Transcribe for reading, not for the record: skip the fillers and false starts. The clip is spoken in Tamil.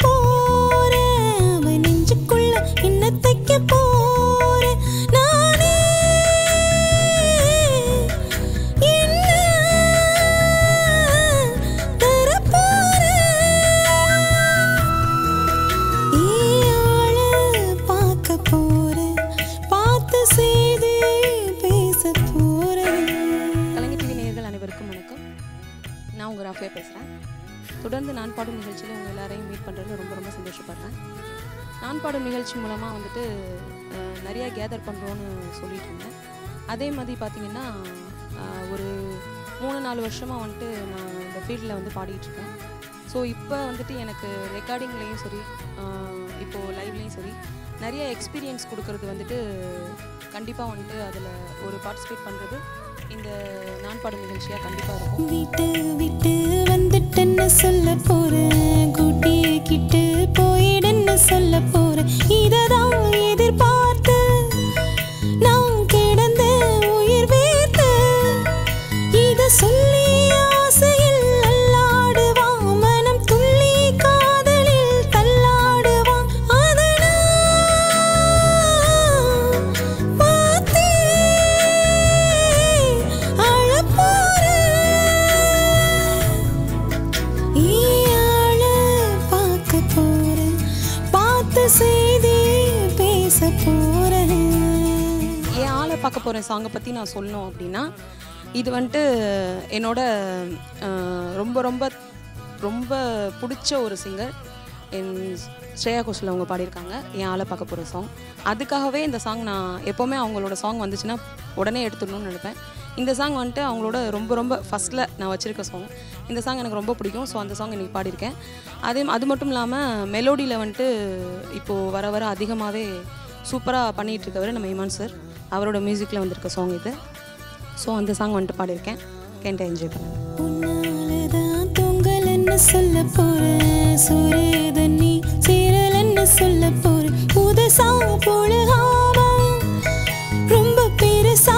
போறேன் அவன் நெஞ்சுக்குள்ள என்ன தைக்க போறேன் நானே என்ன தரப்போறேன் ஆள பார்க்க போறேன் பார்த்து செய்து பேச போறேன். கலைஞர் டிவி நேயர்கள் அனைவருக்கும் வணக்கம். நான் உங்கள் ராஃபியா பேசுகிறேன். தொடர்ந்து நான் பாடும் நிகழ்ச்சியில் உங்கள் எல்லாரையும் மீட் பண்ணுறதுல ரொம்ப ரொம்ப சந்தோஷப்படுறேன். நான் பாடும் நிகழ்ச்சி மூலமாக வந்துட்டு நிறையா கேதர் பண்ணுறோன்னு சொல்லிட்டு இருந்தேன். அதே மாதிரி பார்த்திங்கன்னா ஒரு 3-4 வருஷமாக வந்துட்டு நான் இந்த ஃபீல்டில் வந்து பாடிட்டுருக்கேன். ஸோ இப்போ வந்துட்டு எனக்கு ரெக்கார்டிங்லேயும் சரி இப்போது லைவ்லேயும் சரி நிறைய எக்ஸ்பீரியன்ஸ் கொடுக்கறது வந்துட்டு கண்டிப்பாக வந்துட்டு அதில் ஒரு பார்ட்டிசிபேட் பண்ணுறது இந்த நான் பாடும் நிகழ்ச்சியாக கண்டிப்பாக இருக்கும். விட்டு விட்டு வந்துட்டேன்னு சொல்ல போறேன், கூட்டியே கிட்டு போயிடுன்னு சொல்ல போறேன். இததான் எதிர்பார்த்து நான் கிடந்த உயிர் வேர்த்து இத சொல்லி ஆசையில் அல்லாடுவான் மனம் துள்ளி காதலில் தள்ளாடுவான். என் ஆளை பார்க்க போகிற சாங்கை பற்றி நான் சொல்லணும் அப்படின்னா இது வந்துட்டு என்னோட ரொம்ப ரொம்ப ரொம்ப பிடிச்ச ஒரு சிங்கர் ஸ்ரேயா கோஷல் அவங்க பாடியிருக்காங்க என் ஆளை பார்க்க போகிற சாங். அதுக்காகவே இந்த சாங் நான் எப்போவுமே அவங்களோட சாங் வந்துச்சுன்னா உடனே எடுத்துடணும்னு நினைப்பேன். இந்த சாங் வந்துட்டு அவங்களோட ரொம்ப ரொம்ப ஃபஸ்ட்டில் நான் வச்சுருக்க சாங். இந்த சாங் எனக்கு ரொம்ப பிடிக்கும். ஸோ அந்த சாங் இன்றைக்கி பாடியிருக்கேன். அது மட்டும் இல்லாமல் மெலோடியில் வந்துட்டு இப்போது வர வர அதிகமாகவே சூப்பராக பண்ணிகிட்ருக்கவர் நம்ம இமான் சார், அவரோட மியூசிக்கில் வந்திருக்க சாங் இது. ஸோ அந்த சாங் வந்துட்டு பாடியிருக்கேன். கேட்டு என்ஜாய் பண்ணுங்கள். தொங்கல்னு சொல்ல போகிறேன், சூரியதண்ணி சீரல்னு சொல்ல போகிறேன். புதுசா பொழுகாவா ரொம்ப பெருசா